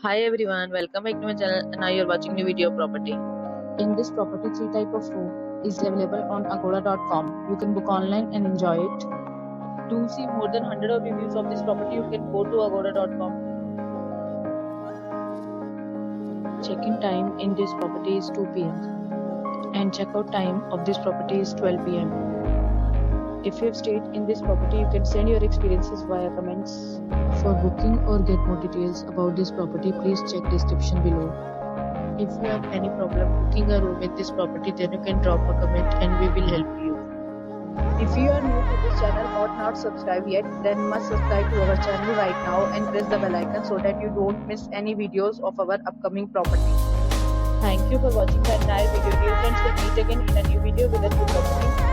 Hi everyone, welcome back to my channel and now you're watching new video of property. In this property, three type of room is available on agoda.com. You can book online and enjoy it. To see more than 100 of reviews of this property, you can go to agoda.com. Check-in time in this property is 2 p.m. and checkout time of this property is 12 p.m. If you have stayed in this property, you can send your experiences via comments. For booking or get more details about this property, please check description below. If you have any problem booking a room in this property, then you can drop a comment and we will help you. If you are new to this channel or not subscribed yet, then must subscribe to our channel right now and press the bell icon so that you don't miss any videos of our upcoming property. Thank you for watching the entire video. Dear friends, will meet again in a new video with a new property.